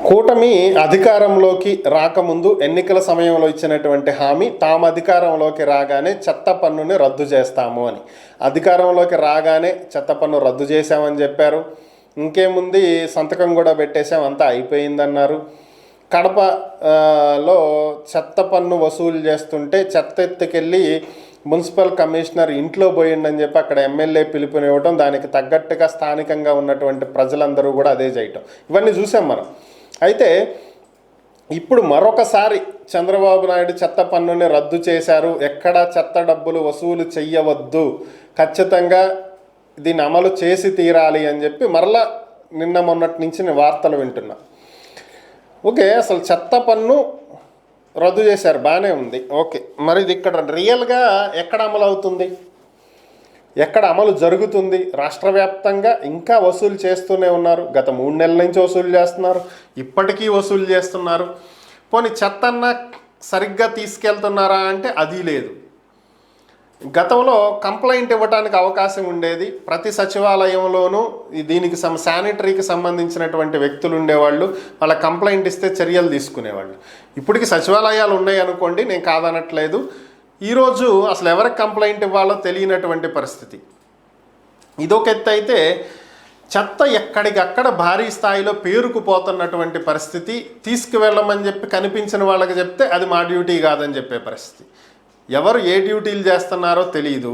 కూటమి అధికారంలోకి రాకముందు ఎన్నికల సమయంలో ఇచ్చినటువంటి హామీ తాము అధికారంలోకి రాగానే చెత్త పన్నుని రద్దు చేస్తాము అని. అధికారంలోకి రాగానే చెత్త పన్ను రద్దు చేశామని చెప్పారు. ఇంకేముంది, సంతకం కూడా పెట్టేశాం, అంతా అయిపోయిందన్నారు. కడపలో చెత్త పన్ను వసూలు చేస్తుంటే చెత్త ఎత్తుకెళ్ళి మున్సిపల్ కమిషనర్ ఇంట్లో పోయిండని చెప్పి అక్కడ ఎమ్మెల్యే పిలుపునివ్వటం, దానికి తగ్గట్టుగా స్థానికంగా ఉన్నటువంటి ప్రజలందరూ కూడా అదే చేయటం, ఇవన్నీ చూసాం మనం. అయితే ఇప్పుడు మరొకసారి చంద్రబాబు నాయుడు చెత్త పన్నుని రద్దు చేశారు, ఎక్కడా చెత్త డబ్బులు వసూలు చెయ్యవద్దు, ఖచ్చితంగా దీన్ని అమలు చేసి తీరాలి అని చెప్పి మరలా నిన్న మొన్నటి నుంచి నేను వార్తలు వింటున్నా. ఓకే, అసలు చెత్త పన్ను రద్దు చేశారు, బాగానే ఉంది, ఓకే. మరి ఇది ఇక్కడ రియల్గా ఎక్కడ అమలు అవుతుంది, ఎక్కడ అమలు జరుగుతుంది? రాష్ట్ర వ్యాప్తంగా ఇంకా వసూలు చేస్తూనే ఉన్నారు. గత 3 నెలల నుంచి వసూలు చేస్తున్నారు, ఇప్పటికీ వసూలు చేస్తున్నారు. పోనీ చెత్త అన్న సరిగ్గా తీసుకెళ్తున్నారా అంటే అది లేదు. గతంలో కంప్లైంట్ ఇవ్వడానికి అవకాశం ఉండేది. ప్రతి సచివాలయంలోనూ దీనికి శానిటరీకి సంబంధించినటువంటి వ్యక్తులు ఉండేవాళ్ళు, వాళ్ళ కంప్లైంట్ ఇస్తే చర్యలు తీసుకునేవాళ్ళు. ఇప్పటికి సచివాలయాలు ఉన్నాయి అనుకోండి, నేను కాదనట్లేదు. ఈరోజు అసలు ఎవరికి కంప్లైంట్ ఇవ్వాలో తెలియనటువంటి పరిస్థితి. ఇదొక ఎత్తు అయితే, చెత్త ఎక్కడికక్కడ భారీ స్థాయిలో పేరుకుపోతున్నటువంటి పరిస్థితి. తీసుకువెళ్ళమని చెప్పి కనిపించిన వాళ్ళకి చెప్తే అది మా డ్యూటీ కాదని చెప్పే పరిస్థితి. ఎవరు ఏ డ్యూటీలు చేస్తున్నారో తెలియదు.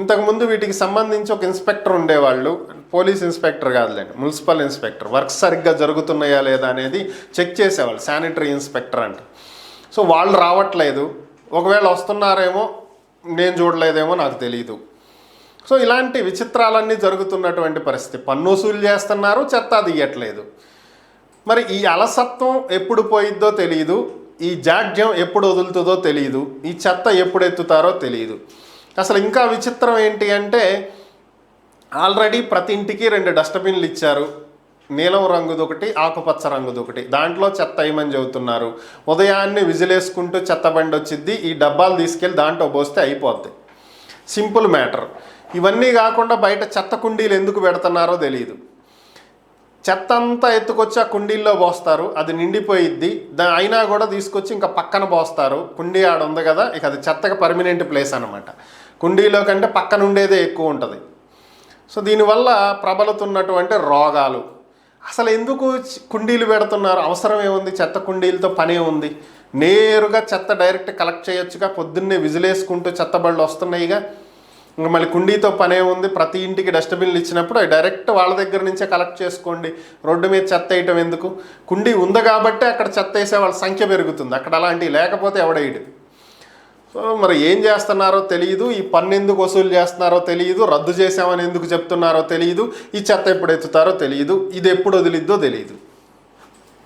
ఇంతకుముందు వీటికి సంబంధించి ఒక ఇన్స్పెక్టర్ ఉండేవాళ్ళు, పోలీస్ ఇన్స్పెక్టర్ కాదులేండి, మున్సిపల్ ఇన్స్పెక్టర్. వర్క్ సరిగ్గా జరుగుతున్నాయా లేదా అనేది చెక్ చేసేవాళ్ళు, శానిటరీ ఇన్స్పెక్టర్ అంటే. సో వాళ్ళు రావట్లేదు, ఒకవేళ వస్తున్నారేమో నేను చూడలేదేమో నాకు తెలియదు. సో ఇలాంటి విచిత్రాలన్నీ జరుగుతున్నటువంటి పరిస్థితి. పన్ను వసూలు చేస్తున్నారు, చెత్త తీయట్లేదు. మరి ఈ అలసత్వం ఎప్పుడు పోయిద్దో తెలియదు, ఈ జాడ్యం ఎప్పుడు వదులుతుందో తెలియదు, ఈ చెత్త ఎప్పుడు ఎత్తుతారో తెలియదు. అసలు ఇంకా విచిత్రం ఏంటి అంటే, ఆల్రెడీ ప్రతి ఇంటికి 2 డస్ట్బిన్లు ఇచ్చారు, నీలం రంగుది ఒకటి, ఆకుపచ్చ రంగుది ఒకటి. దాంట్లో చెత్త వేయమని చెబుతున్నారు. ఉదయాన్నే విజిలేసుకుంటూ చెత్త బండి వచ్చిద్ది, ఈ డబ్బాలు తీసుకెళ్ళి దాంట్లో పోస్తే అయిపోద్ది. Simple matter. ఇవన్నీ కాకుండా బయట చెత్త కుండీలు ఎందుకు పెడుతున్నారో తెలియదు. చెత్త అంతా ఎత్తుకొచ్చి ఆ కుండీల్లో పోస్తారు, అది నిండిపోయిద్ది. అయినా కూడా తీసుకొచ్చి ఇంకా పక్కన పోస్తారు. కుండీ ఆడ ఉంది కదా, ఇక అది చెత్తగా పర్మనెంట్ ప్లేస్ అనమాట. కుండీలో కంటే పక్కన ఉండేదే ఎక్కువ ఉంటుంది. సో దీనివల్ల ప్రబలుతున్నటువంటి రోగాలు. అసలు ఎందుకు కుండీలు పెడుతున్నారు? అవసరం ఏముంది? చెత్త కుండీలతో పనే ఉంది. నేరుగా చెత్త డైరెక్ట్ కలెక్ట్ చేయొచ్చుగా. పొద్దున్నే విజిలేసుకుంటూ చెత్త బళ్ళు వస్తున్నాయిగా, ఇంకా మళ్ళీ కుండీతో పనే ఉంది. ప్రతి ఇంటికి డస్ట్బిన్లు ఇచ్చినప్పుడు అవి డైరెక్ట్ వాళ్ళ దగ్గర నుంచే కలెక్ట్ చేసుకోండి. రోడ్డు మీద చెత్త వేయటం ఎందుకు? కుండీ ఉంది కాబట్టి అక్కడ చెత్త వేసే వాళ్ళ సంఖ్య పెరుగుతుంది, అక్కడ అలాంటివి లేకపోతే ఎవడేయడు. సో మరి ఏం చేస్తున్నారో తెలియదు, ఈ పన్ను ఎందుకు వసూలు చేస్తున్నారో తెలియదు, రద్దు చేసామని ఎందుకు చెప్తున్నారో తెలియదు, ఈ చెత్త ఎప్పుడు ఎత్తుతారో తెలియదు, ఇది ఎప్పుడు వదిలిద్దో తెలియదు.